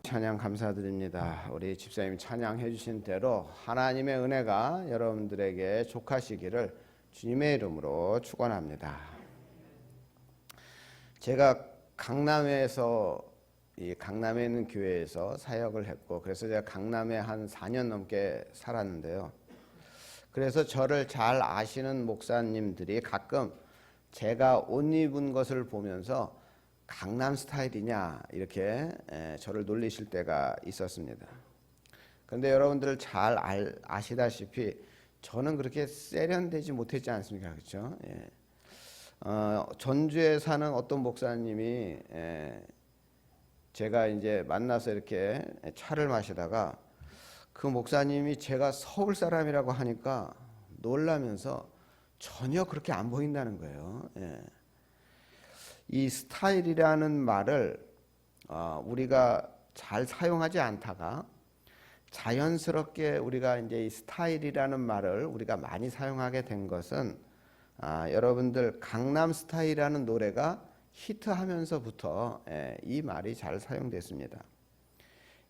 찬양 감사드립니다. 우리 집사님 찬양해 주신 대로 하나님의 은혜가 여러분들에게 족하시기를 주님의 이름으로 축원합니다. 제가 강남에 있는 교회에서 사역을 했고, 그래서 제가 강남에 한 4년 넘게 살았는데요. 그래서 저를 잘 아시는 목사님들이 가끔 제가 옷 입은 것을 보면서 강남 스타일이냐 이렇게 저를 놀리실 때가 있었습니다. 그런데 여러분들 잘 아시다시피 저는 그렇게 세련되지 못했지 않습니까? 그렇죠? 전주에 사는 어떤 목사님이 제가 이제 만나서 이렇게 차를 마시다가 그 목사님이 제가 서울 사람이라고 하니까 놀라면서 전혀 그렇게 안 보인다는 거예요. 이 스타일이라는 말을 우리가 잘 사용하지 않다가 자연스럽게 우리가 이제 이 스타일이라는 말을 우리가 많이 사용하게 된 것은 여러분들 강남 스타일이라는 노래가 히트하면서부터 이 말이 잘 사용됐습니다.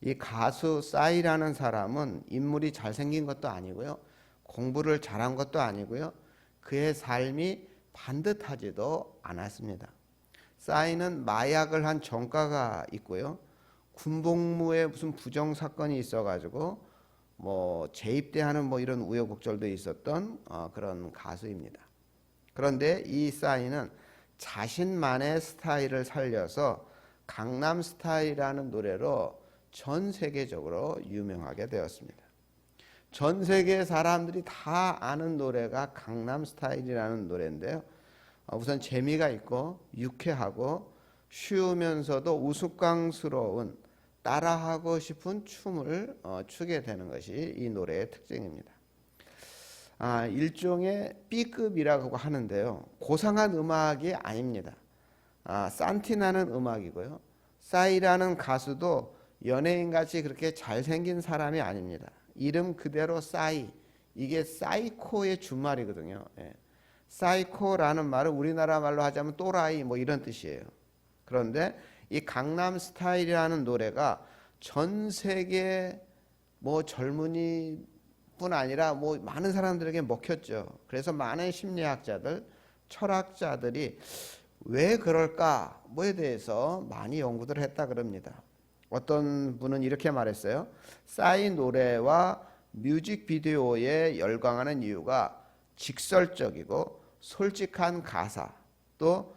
이 가수 싸이라는 사람은 인물이 잘생긴 것도 아니고요, 공부를 잘한 것도 아니고요, 그의 삶이 반듯하지도 않았습니다. 싸이는 마약을 한 전과가 있고요, 군복무에 무슨 부정 사건이 있어가지고 재입대하는 이런 우여곡절도 있었던 그런 가수입니다. 그런데 이 싸이는 자신만의 스타일을 살려서 강남 스타일이라는 노래로 전 세계적으로 유명하게 되었습니다. 전 세계 사람들이 다 아는 노래가 강남 스타일이라는 노래인데요. 우선 재미가 있고 유쾌하고 쉬우면서도 우스꽝스러운 따라하고 싶은 춤을 추게 되는 것이 이 노래의 특징입니다. 일종의 B급이라고 하는데요, 고상한 음악이 아닙니다. 산티나는 음악이고요, 싸이라는 가수도 연예인같이 그렇게 잘생긴 사람이 아닙니다. 이름 그대로 싸이, 이게 사이코의 준말이거든요. 사이코라는 말은 우리나라 말로 하자면 또라이 이런 뜻이에요. 그런데 이 강남 스타일이라는 노래가 전 세계 젊은이뿐 아니라 많은 사람들에게 먹혔죠. 그래서 많은 심리학자들, 철학자들이 왜 그럴까에 대해서 많이 연구를 했다 그럽니다. 어떤 분은 이렇게 말했어요. 싸이 노래와 뮤직비디오에 열광하는 이유가 직설적이고 솔직한 가사, 또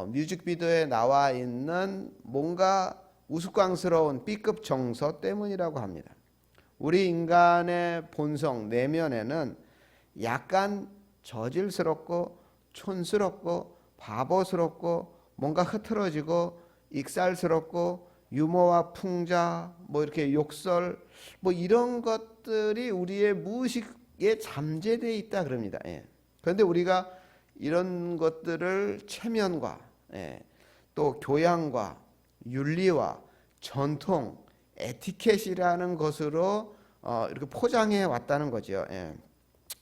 뮤직비디오에 나와 있는 뭔가 우스꽝스러운 B급 정서 때문이라고 합니다. 우리 인간의 본성 내면에는 약간 저질스럽고 촌스럽고 바보스럽고 뭔가 흐트러지고 익살스럽고 유머와 풍자, 이렇게 욕설, 이런 것들이 우리의 무의식에 잠재되어 있다 그럽니다. 그런데 우리가 이런 것들을 체면과 또 교양과 윤리와 전통, 에티켓이라는 것으로 이렇게 포장해 왔다는 거죠.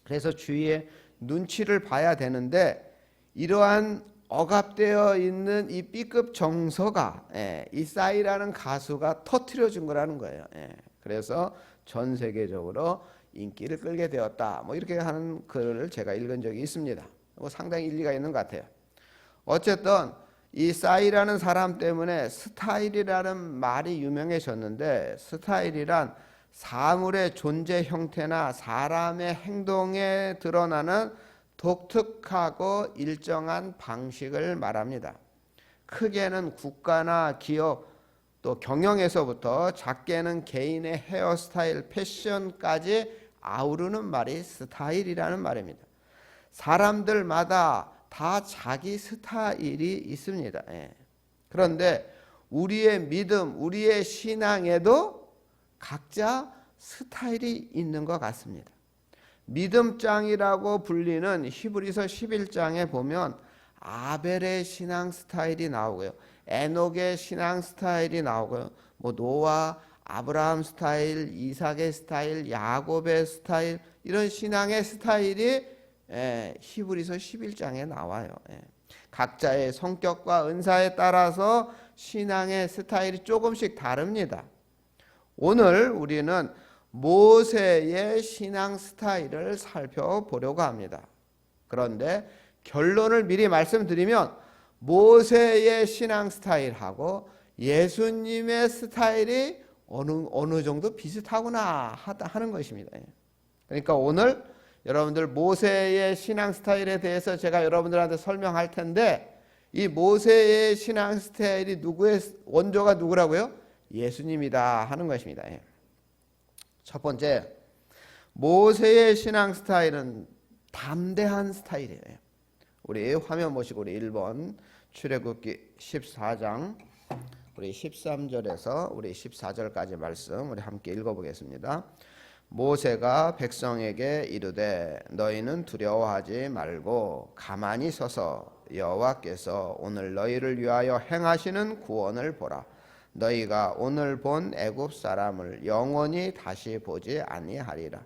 그래서 주위에 눈치를 봐야 되는데 이러한 억압되어 있는 이 B급 정서가 이 싸이라는 가수가 터트려 준 거라는 거예요. 그래서 전 세계적으로 인기를 끌게 되었다. 이렇게 하는 글을 제가 읽은 적이 있습니다. 상당히 일리가 있는 것 같아요. 어쨌든 이 싸이라는 사람 때문에 스타일이라는 말이 유명해졌는데, 스타일이란 사물의 존재 형태나 사람의 행동에 드러나는 독특하고 일정한 방식을 말합니다. 크게는 국가나 기업, 또 경영에서부터 작게는 개인의 헤어스타일, 패션까지 아우르는 말이 스타일이라는 말입니다. 사람들마다 다 자기 스타일이 있습니다. 그런데 우리의 믿음, 우리의 신앙에도 각자 스타일이 있는 것 같습니다. 믿음장이라고 불리는 히브리서 11장에 보면 아벨의 신앙 스타일이 나오고요, 에녹의 신앙 스타일이 나오고요, 노아, 아브라함 스타일, 이삭의 스타일, 야곱의 스타일, 이런 신앙의 스타일이 히브리서 11장에 나와요. 각자의 성격과 은사에 따라서 신앙의 스타일이 조금씩 다릅니다. 오늘 우리는 모세의 신앙 스타일을 살펴보려고 합니다. 그런데 결론을 미리 말씀드리면 모세의 신앙 스타일하고 예수님의 스타일이 어느 정도 비슷하구나 하는 것입니다. 그러니까 오늘 여러분들 모세의 신앙 스타일에 대해서 제가 여러분들한테 설명할 텐데, 이 모세의 신앙 스타일이 누구의 원조가 누구라고요? 예수님이다 하는 것입니다. 첫 번째, 모세의 신앙 스타일은 담대한 스타일이에요. 우리 화면 보시고 우리 1번 출애굽기 14장 우리 13절에서 우리 14절까지 말씀 우리 함께 읽어보겠습니다. 모세가 백성에게 이르되 너희는 두려워하지 말고 가만히 서서 여호와께서 오늘 너희를 위하여 행하시는 구원을 보라. 너희가 오늘 본 애굽 사람을 영원히 다시 보지 아니하리라.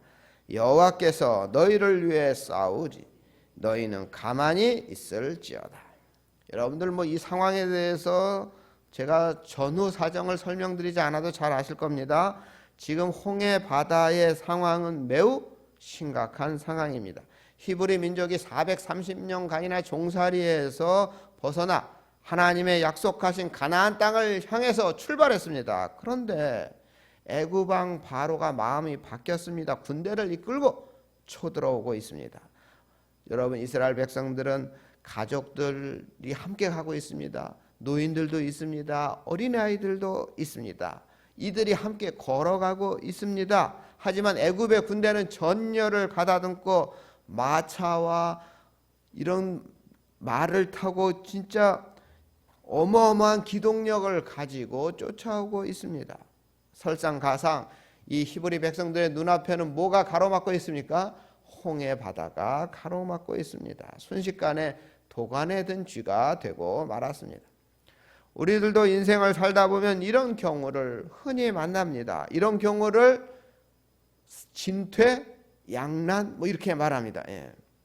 여호와께서 너희를 위해 싸우지 너희는 가만히 있을지어다. 여러분들 이 상황에 대해서 제가 전후 사정을 설명드리지 않아도 잘 아실 겁니다. 지금 홍해 바다의 상황은 매우 심각한 상황입니다. 히브리 민족이 430년간이나 종살이에서 벗어나 하나님의 약속하신 가나안 땅을 향해서 출발했습니다. 그런데 애굽 왕 바로가 마음이 바뀌었습니다. 군대를 이끌고 쳐들어오고 있습니다. 여러분, 이스라엘 백성들은 가족들이 함께 가고 있습니다. 노인들도 있습니다. 어린아이들도 있습니다. 이들이 함께 걸어가고 있습니다. 하지만 애굽의 군대는 전열을 가다듬고 마차와 이런 말을 타고 진짜 어마어마한 기동력을 가지고 쫓아오고 있습니다. 설상가상 이 히브리 백성들의 눈앞에는 뭐가 가로막고 있습니까? 홍해 바다가 가로막고 있습니다. 순식간에 도관에 든 쥐가 되고 말았습니다. 우리들도 인생을 살다 보면 이런 경우를 흔히 만납니다. 이런 경우를 진퇴, 양난 이렇게 말합니다.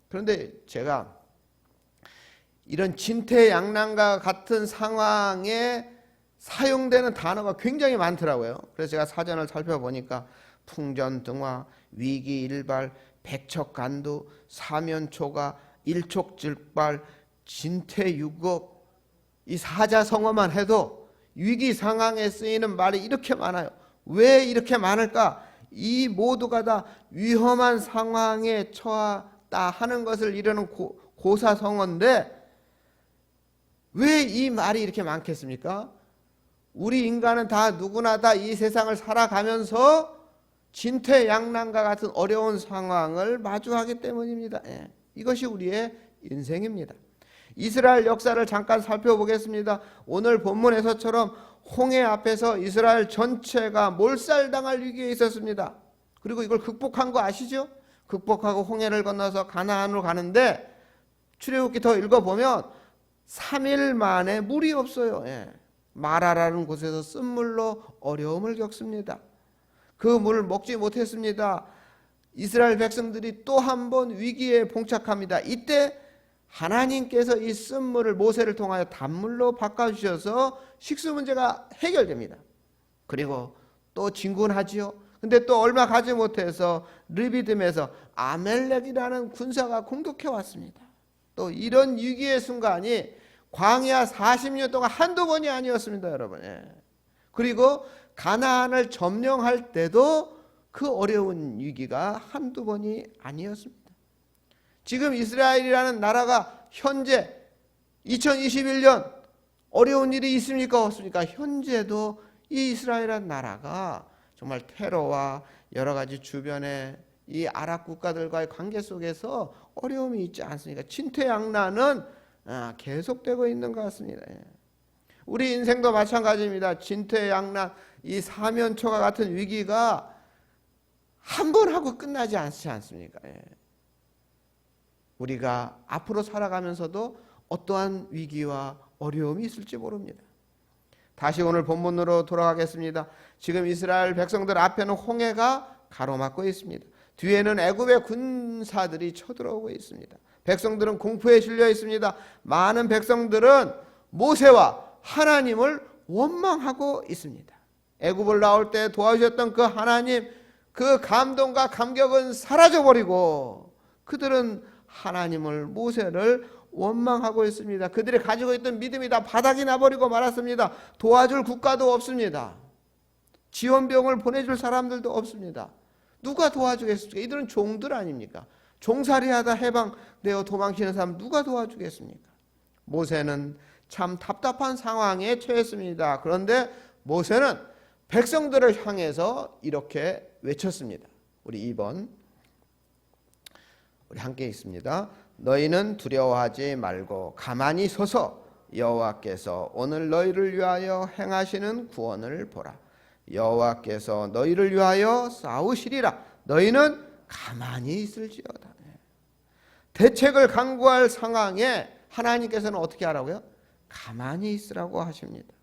그런데 제가 이런 진퇴, 양난과 같은 상황에 사용되는 단어가 굉장히 많더라고요. 그래서 제가 사전을 살펴보니까 풍전등화, 위기일발, 백척간두, 사면초가, 일촉즉발, 진퇴유곡, 이 사자성어만 해도 위기 상황에 쓰이는 말이 이렇게 많아요. 왜 이렇게 많을까? 이 모두가 다 위험한 상황에 처하다 하는 것을 이르는 고사성어인데 왜 이 말이 이렇게 많겠습니까? 우리 인간은 다 누구나 다 이 세상을 살아가면서 진퇴양난과 같은 어려운 상황을 마주하기 때문입니다. 이것이 우리의 인생입니다. 이스라엘 역사를 잠깐 살펴보겠습니다. 오늘 본문에서처럼 홍해 앞에서 이스라엘 전체가 몰살당할 위기에 있었습니다. 그리고 이걸 극복한 거 아시죠? 극복하고 홍해를 건너서 가나안으로 가는데 출애굽기 더 읽어보면 3일 만에 물이 없어요. 마라라는 곳에서 쓴물로 어려움을 겪습니다. 그 물을 먹지 못했습니다. 이스라엘 백성들이 또 한 번 위기에 봉착합니다. 이때 하나님께서 이 쓴물을 모세를 통하여 단물로 바꿔주셔서 식수 문제가 해결됩니다. 그리고 또 진군하지요. 근데 또 얼마 가지 못해서 르비딤에서 아멜렉이라는 군사가 공격해 왔습니다. 또 이런 위기의 순간이 광야 40년 동안 한두 번이 아니었습니다, 여러분. 그리고 가나안을 점령할 때도 그 어려운 위기가 한두 번이 아니었습니다. 지금 이스라엘이라는 나라가 현재 2021년 어려운 일이 있습니까? 없습니까? 현재도 이 이스라엘이라는 나라가 정말 테러와 여러 가지 주변의 이 아랍 국가들과의 관계 속에서 어려움이 있지 않습니까? 진퇴양난은 계속되고 있는 것 같습니다. 우리 인생도 마찬가지입니다. 진퇴양난, 이 사면초가 같은 위기가 한 번 하고 끝나지 않지 않습니까? 우리가 앞으로 살아가면서도 어떠한 위기와 어려움이 있을지 모릅니다. 다시 오늘 본문으로 돌아가겠습니다. 지금 이스라엘 백성들 앞에는 홍해가 가로막고 있습니다. 뒤에는 애굽의 군사들이 쳐들어오고 있습니다. 백성들은 공포에 질려 있습니다. 많은 백성들은 모세와 하나님을 원망하고 있습니다. 애굽을 나올 때 도와주셨던 그 하나님, 그 감동과 감격은 사라져버리고 그들은 하나님을, 모세를 원망하고 있습니다. 그들이 가지고 있던 믿음이 다 바닥이 나버리고 말았습니다. 도와줄 국가도 없습니다. 지원병을 보내줄 사람들도 없습니다. 누가 도와주겠습니까? 이들은 종들 아닙니까? 종살이하다 해방되어 도망치는 사람 누가 도와주겠습니까? 모세는 참 답답한 상황에 처했습니다. 그런데 모세는 백성들을 향해서 이렇게 외쳤습니다. 우리 2번 우리 함께 있습니다. 너희는 두려워하지 말고 가만히 서서 여호와께서 오늘 너희를 위하여 행하시는 구원을 보라. 여호와께서 너희를 위하여 싸우시리라. 너희는 가만히 있을지어다. 대책을 강구할 상황에 하나님께서는 어떻게 하라고요? 가만히 있으라고 하십니다.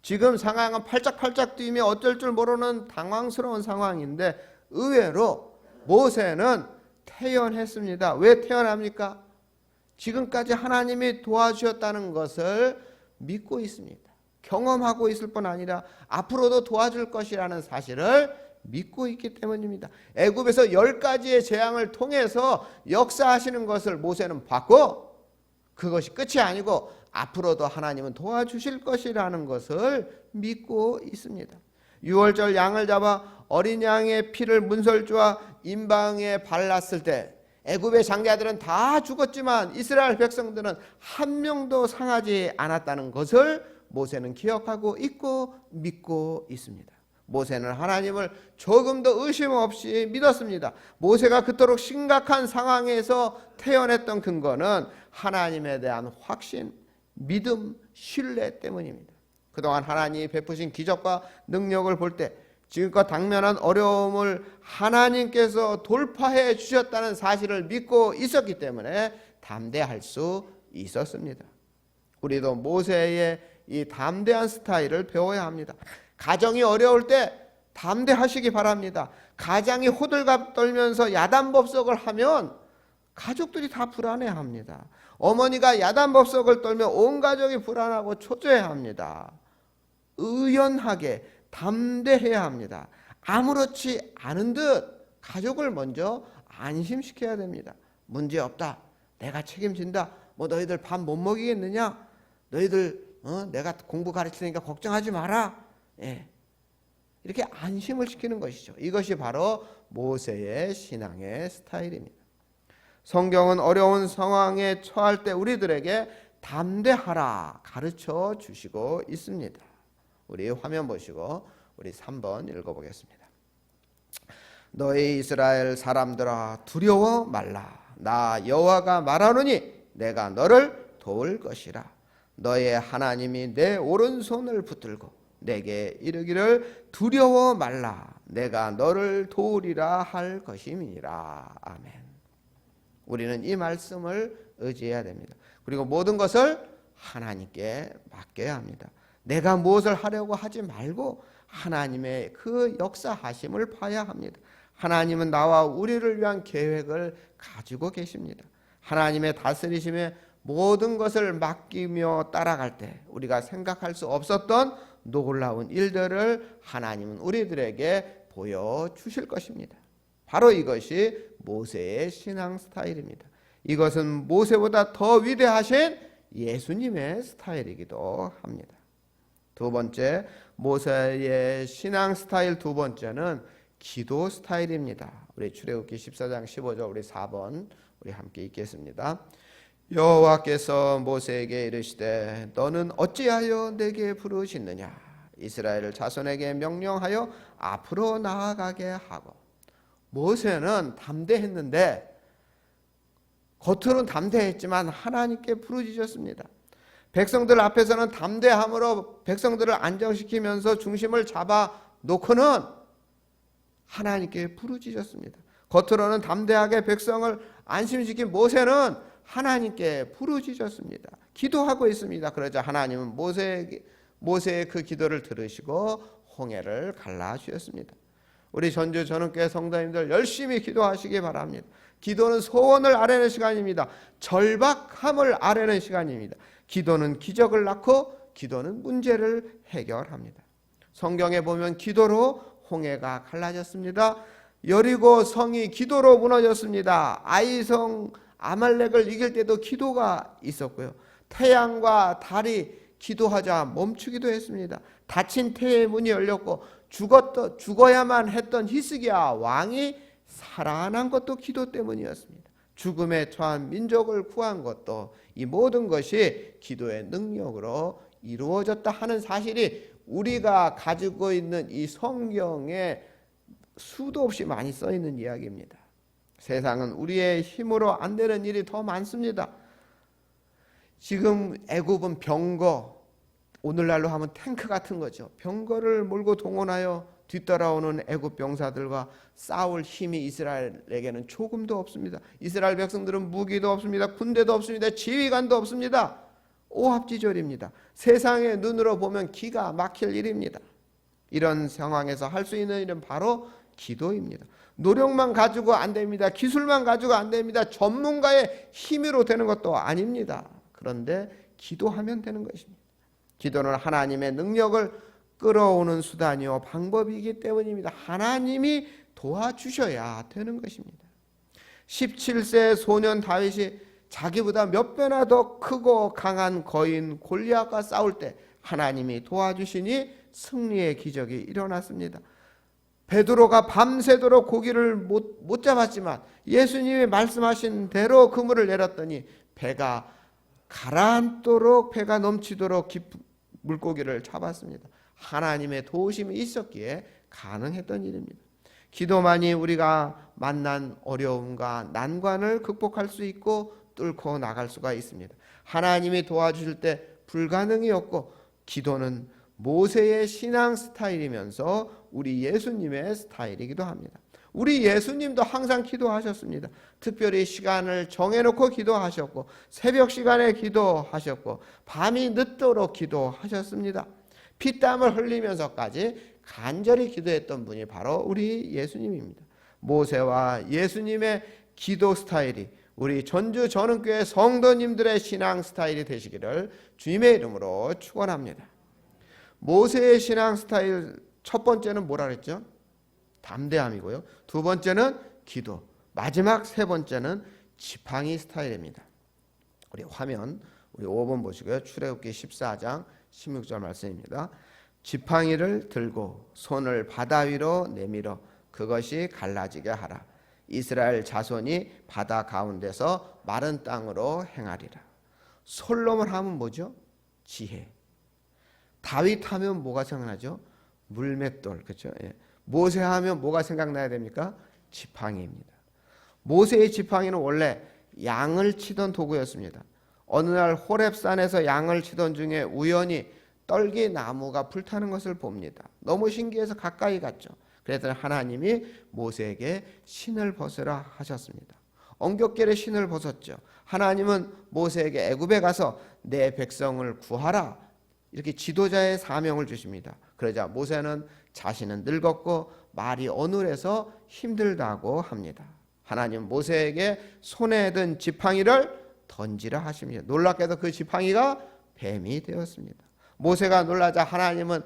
지금 상황은 팔짝팔짝 뛰며 어쩔 줄 모르는 당황스러운 상황인데 의외로 모세는 태연했습니다. 왜 태연합니까? 지금까지 하나님이 도와주셨다는 것을 믿고 있습니다. 경험하고 있을 뿐 아니라 앞으로도 도와줄 것이라는 사실을 믿고 있기 때문입니다. 애굽에서 10가지의 재앙을 통해서 역사하시는 것을 모세는 봤고 그것이 끝이 아니고 앞으로도 하나님은 도와주실 것이라는 것을 믿고 있습니다. 6월절 양을 잡아 어린 양의 피를 문설주와 임방에 발랐을 때 애굽의 장자들은 다 죽었지만 이스라엘 백성들은 한 명도 상하지 않았다는 것을 모세는 기억하고 있고 믿고 있습니다. 모세는 하나님을 조금도 의심 없이 믿었습니다. 모세가 그토록 심각한 상황에서 태어났던 근거는 하나님에 대한 확신, 믿음, 신뢰 때문입니다. 그동안 하나님이 베푸신 기적과 능력을 볼 때 지금껏 당면한 어려움을 하나님께서 돌파해 주셨다는 사실을 믿고 있었기 때문에 담대할 수 있었습니다. 우리도 모세의 이 담대한 스타일을 배워야 합니다. 가정이 어려울 때 담대하시기 바랍니다. 가장이 호들갑 떨면서 야단법석을 하면 가족들이 다 불안해합니다. 어머니가 야단법석을 떨면 온 가족이 불안하고 초조해합니다. 의연하게 담대해야 합니다. 아무렇지 않은 듯 가족을 먼저 안심시켜야 됩니다. 문제없다. 내가 책임진다. 뭐 너희들 밥 못 먹이겠느냐? 너희들 내가 공부 가르치니까 걱정하지 마라. 예. 이렇게 안심을 시키는 것이죠. 이것이 바로 모세의 신앙의 스타일입니다. 성경은 어려운 상황에 처할 때 우리들에게 담대하라 가르쳐 주시고 있습니다. 우리 화면 보시고 우리 3번 읽어보겠습니다. 너희 이스라엘 사람들아 두려워 말라. 나 여호와가 말하노니 내가 너를 도울 것이라. 너의 하나님이 내 오른손을 붙들고 내게 이르기를 두려워 말라. 내가 너를 도우리라 할 것임이니라. 아멘. 우리는 이 말씀을 의지해야 됩니다. 그리고 모든 것을 하나님께 맡겨야 합니다. 내가 무엇을 하려고 하지 말고 하나님의 그 역사하심을 봐야 합니다. 하나님은 나와 우리를 위한 계획을 가지고 계십니다. 하나님의 다스리심에 모든 것을 맡기며 따라갈 때 우리가 생각할 수 없었던 놀라운 일들을 하나님은 우리들에게 보여주실 것입니다. 바로 이것이 모세의 신앙 스타일입니다. 이것은 모세보다 더 위대하신 예수님의 스타일이기도 합니다. 두 번째, 모세의 신앙 스타일 두 번째는 기도 스타일입니다. 우리 출애굽기 14장 15절 우리 4번 우리 함께 읽겠습니다. 여호와께서 모세에게 이르시되 너는 어찌하여 내게 부르시느냐? 이스라엘 자손에게 명령하여 앞으로 나아가게 하고. 모세는 담대했는데 겉으로는 담대했지만 하나님께 부르짖었습니다. 백성들 앞에서는 담대함으로 백성들을 안정시키면서 중심을 잡아놓고는 하나님께 부르짖었습니다. 겉으로는 담대하게 백성을 안심시킨 모세는 하나님께 부르짖었습니다. 기도하고 있습니다. 그러자 하나님은 모세의 그 기도를 들으시고 홍해를 갈라주셨습니다. 우리 전주 전원교회 성도님들 열심히 기도하시기 바랍니다. 기도는 소원을 아뢰는 시간입니다. 절박함을 아뢰는 시간입니다. 기도는 기적을 낳고 기도는 문제를 해결합니다. 성경에 보면 기도로 홍해가 갈라졌습니다. 여리고 성이 기도로 무너졌습니다. 아이성 아말렉을 이길 때도 기도가 있었고요. 태양과 달이 기도하자 멈추기도 했습니다. 닫힌 태의 문이 열렸고 죽어야만 했던 히스기야 왕이 살아난 것도 기도 때문이었습니다. 죽음에 처한 민족을 구한 것도 이 모든 것이 기도의 능력으로 이루어졌다 하는 사실이 우리가 가지고 있는 이 성경에 수도 없이 많이 써 있는 이야기입니다. 세상은 우리의 힘으로 안 되는 일이 더 많습니다. 지금 애굽은 병거, 오늘날로 하면 탱크 같은 거죠. 병거를 몰고 동원하여 뒤따라오는 애굽 병사들과 싸울 힘이 이스라엘에게는 조금도 없습니다. 이스라엘 백성들은 무기도 없습니다. 군대도 없습니다. 지휘관도 없습니다. 오합지졸입니다. 세상의 눈으로 보면 기가 막힐 일입니다. 이런 상황에서 할 수 있는 일은 바로 기도입니다. 노력만 가지고 안 됩니다. 기술만 가지고 안 됩니다. 전문가의 힘으로 되는 것도 아닙니다. 그런데 기도하면 되는 것입니다. 기도는 하나님의 능력을 끌어오는 수단이요 방법이기 때문입니다. 하나님이 도와주셔야 되는 것입니다. 17세 소년 다윗이 자기보다 몇 배나 더 크고 강한 거인 골리앗과 싸울 때 하나님이 도와주시니 승리의 기적이 일어났습니다. 베드로가 밤새도록 고기를 못 잡았지만 예수님이 말씀하신 대로 그물을 내렸더니 배가 가라앉도록 배가 넘치도록 물고기를 잡았습니다. 하나님의 도우심이 있었기에 가능했던 일입니다. 기도만이 우리가 만난 어려움과 난관을 극복할 수 있고 뚫고 나갈 수가 있습니다. 하나님이 도와주실 때 불가능이 없고 기도는 모세의 신앙 스타일이면서 우리 예수님의 스타일이기도 합니다. 우리 예수님도 항상 기도하셨습니다. 특별히 시간을 정해놓고 기도하셨고 새벽 시간에 기도하셨고 밤이 늦도록 기도하셨습니다. 피땀을 흘리면서까지 간절히 기도했던 분이 바로 우리 예수님입니다. 모세와 예수님의 기도 스타일이 우리 전주 전흥교회 성도님들의 신앙 스타일이 되시기를 주님의 이름으로 축원합니다. 모세의 신앙 스타일 첫 번째는 뭐라 그랬죠? 담대함이고요. 두 번째는 기도. 마지막 세 번째는 지팡이 스타일입니다. 우리 화면 우리 5번 보시고요. 출애굽기 14장 16절 말씀입니다. 지팡이를 들고 손을 바다 위로 내밀어 그것이 갈라지게 하라. 이스라엘 자손이 바다 가운데서 마른 땅으로 행하리라. 솔로몬 하면 뭐죠? 지혜. 다윗 하면 뭐가 생각나죠? 물맷돌. 그렇죠? 예. 모세 하면 뭐가 생각나야 됩니까? 지팡이입니다. 모세의 지팡이는 원래 양을 치던 도구였습니다. 어느 날 호렙산에서 양을 치던 중에 우연히 떨기 나무가 불타는 것을 봅니다. 너무 신기해서 가까이 갔죠. 그래서 하나님이 모세에게 신을 벗으라 하셨습니다. 엉겹결에 신을 벗었죠. 하나님은 모세에게 애굽에 가서 내 백성을 구하라 이렇게 지도자의 사명을 주십니다. 그러자 모세는 자신은 늙었고 말이 어눌해서 힘들다고 합니다. 하나님 모세에게 손에 든 지팡이를 던지라 하십니다. 놀랍게도 그 지팡이가 뱀이 되었습니다. 모세가 놀라자 하나님은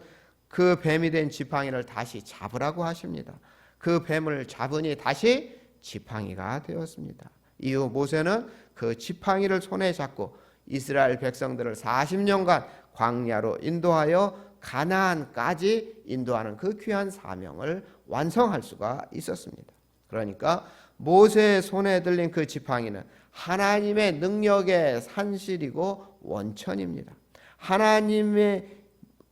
그 뱀이 된 지팡이를 다시 잡으라고 하십니다. 그 뱀을 잡으니 다시 지팡이가 되었습니다. 이후 모세는 그 지팡이를 손에 잡고 이스라엘 백성들을 40년간 광야로 인도하여 가나안까지 인도하는 그 귀한 사명을 완성할 수가 있었습니다. 그러니까 모세의 손에 들린 그 지팡이는 하나님의 능력의 산실이고 원천입니다. 하나님의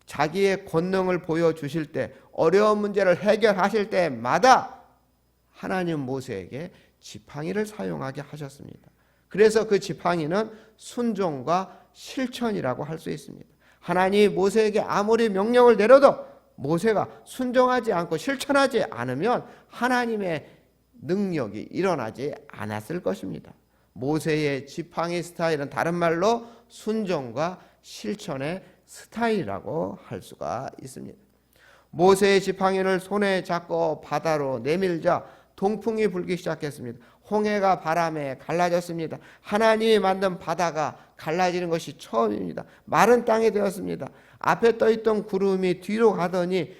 자기의 권능을 보여주실 때 어려운 문제를 해결하실 때마다 하나님 모세에게 지팡이를 사용하게 하셨습니다. 그래서 그 지팡이는 순종과 실천이라고 할 수 있습니다. 하나님이 모세에게 아무리 명령을 내려도 모세가 순종하지 않고 실천하지 않으면 하나님의 능력이 일어나지 않았을 것입니다. 모세의 지팡이 스타일은 다른 말로 순종과 실천의 스타일이라고 할 수가 있습니다. 모세의 지팡이를 손에 잡고 바다로 내밀자 동풍이 불기 시작했습니다. 홍해가 바람에 갈라졌습니다. 하나님이 만든 바다가 갈라지는 것이 처음입니다. 마른 땅이 되었습니다. 앞에 떠있던 구름이 뒤로 가더니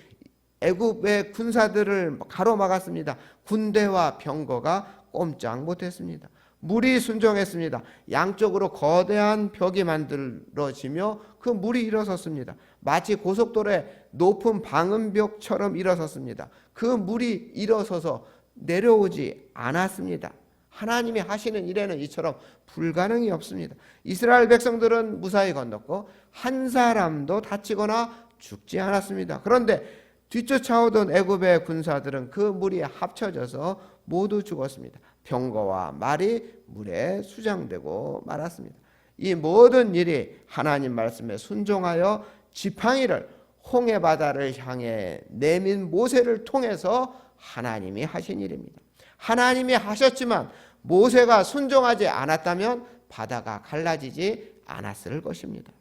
애굽의 군사들을 가로막았습니다. 군대와 병거가 꼼짝 못했습니다. 물이 순종했습니다. 양쪽으로 거대한 벽이 만들어지며 그 물이 일어섰습니다. 마치 고속도로의 높은 방음벽처럼 일어섰습니다. 그 물이 일어서서 내려오지 않았습니다. 하나님이 하시는 일에는 이처럼 불가능이 없습니다. 이스라엘 백성들은 무사히 건넜고 한 사람도 다치거나 죽지 않았습니다. 그런데 뒤쫓아오던 애굽의 군사들은 그 물이 합쳐져서 모두 죽었습니다. 병거와 말이 물에 수장되고 말았습니다. 이 모든 일이 하나님 말씀에 순종하여 지팡이를 홍해 바다를 향해 내민 모세를 통해서 하나님이 하신 일입니다. 하나님이 하셨지만 모세가 순종하지 않았다면 바다가 갈라지지 않았을 것입니다.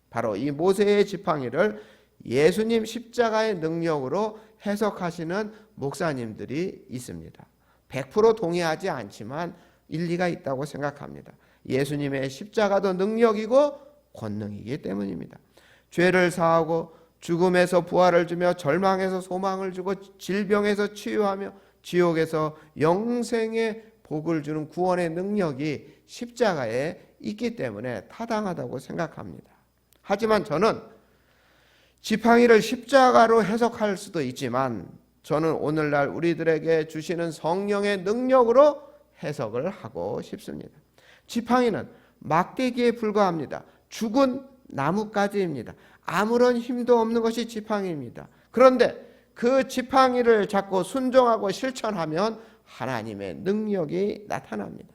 바로 이 모세의 지팡이를 예수님 십자가의 능력으로 해석하시는 목사님들이 있습니다. 100% 동의하지 않지만 일리가 있다고 생각합니다. 예수님의 십자가도 능력이고 권능이기 때문입니다. 죄를 사하고 죽음에서 부활을 주며 절망에서 소망을 주고 질병에서 치유하며 지옥에서 영생의 복을 주는 구원의 능력이 십자가에 있기 때문에 타당하다고 생각합니다. 하지만 저는 지팡이를 십자가로 해석할 수도 있지만 저는 오늘날 우리들에게 주시는 성령의 능력으로 해석을 하고 싶습니다. 지팡이는 막대기에 불과합니다. 죽은 나뭇가지입니다. 아무런 힘도 없는 것이 지팡이입니다. 그런데 그 지팡이를 잡고 순종하고 실천하면 하나님의 능력이 나타납니다.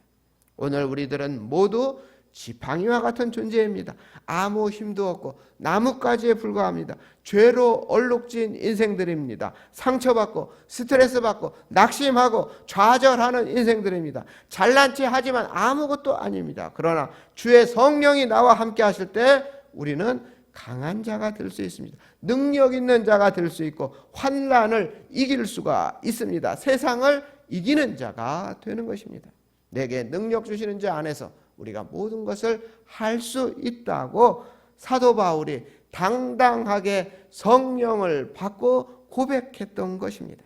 오늘 우리들은 모두 지팡이와 같은 존재입니다. 아무 힘도 없고 나뭇가지에 불과합니다. 죄로 얼룩진 인생들입니다. 상처받고 스트레스 받고 낙심하고 좌절하는 인생들입니다. 잘난 체 하지만 아무것도 아닙니다. 그러나 주의 성령이 나와 함께 하실 때 우리는 강한 자가 될 수 있습니다. 능력 있는 자가 될 수 있고 환난을 이길 수가 있습니다. 세상을 이기는 자가 되는 것입니다. 내게 능력 주시는 자 안에서 우리가 모든 것을 할 수 있다고 사도 바울이 당당하게 성령을 받고 고백했던 것입니다.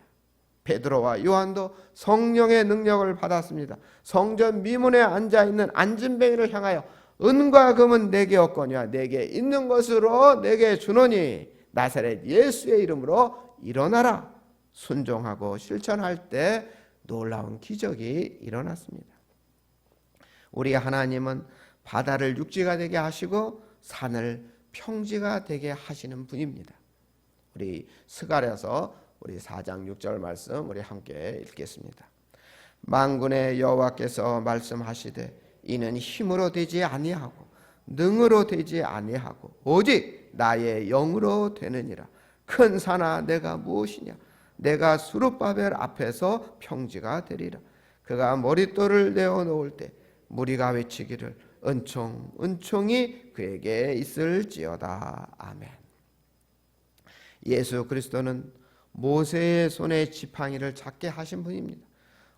베드로와 요한도 성령의 능력을 받았습니다. 성전 미문에 앉아있는 안진뱅이를 향하여 은과 금은 내게 없거니와 내게 있는 것으로 내게 주노니 나사렛 예수의 이름으로 일어나라. 순종하고 실천할 때 놀라운 기적이 일어났습니다. 우리 하나님은 바다를 육지가 되게 하시고 산을 평지가 되게 하시는 분입니다. 우리 스가랴서 우리 4장 6절 말씀 우리 함께 읽겠습니다. 만군의 여호와께서 말씀하시되 이는 힘으로 되지 아니하고 능으로 되지 아니하고 오직 나의 영으로 되느니라. 큰 산아 내가 무엇이냐? 내가 수룹바벨 앞에서 평지가 되리라. 그가 머릿돌을 내어 놓을 때 무리가 외치기를 은총 은총이 그에게 있을지어다. 아멘. 예수 그리스도는 모세의 손에 지팡이를 잡게 하신 분입니다.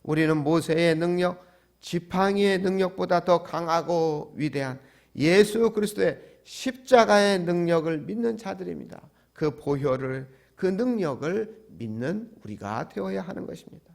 우리는 모세의 능력, 지팡이의 능력보다 더 강하고 위대한 예수 그리스도의 십자가의 능력을 믿는 자들입니다. 그 보혈을, 그 능력을 믿는 우리가 되어야 하는 것입니다.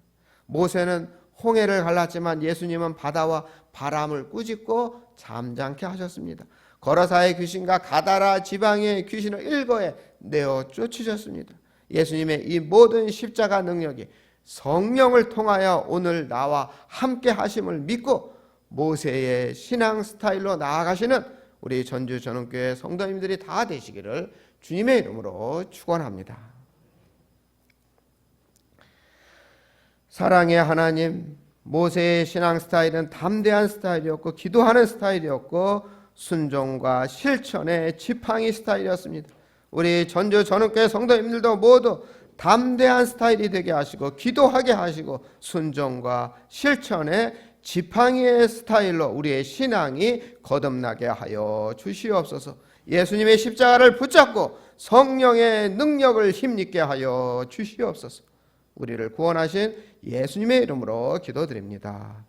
모세는 홍해를 갈랐지만 예수님은 바다와 바람을 꾸짖고 잠잠케 하셨습니다. 거라사의 귀신과 가다라 지방의 귀신을 일거에 내어 쫓으셨습니다. 예수님의 이 모든 십자가 능력이 성령을 통하여 오늘 나와 함께 하심을 믿고 모세의 신앙 스타일로 나아가시는 우리 전주 전원교회 성도님들이 다 되시기를 주님의 이름으로 축원합니다. 사랑의 하나님, 모세의 신앙 스타일은 담대한 스타일이었고 기도하는 스타일이었고 순종과 실천의 지팡이 스타일이었습니다. 우리 전주 전원교회 성도님들도 모두 담대한 스타일이 되게 하시고 기도하게 하시고 순종과 실천의 지팡이의 스타일로 우리의 신앙이 거듭나게 하여 주시옵소서. 예수님의 십자가를 붙잡고 성령의 능력을 힘입게 하여 주시옵소서. 우리를 구원하신 예수님의 이름으로 기도드립니다.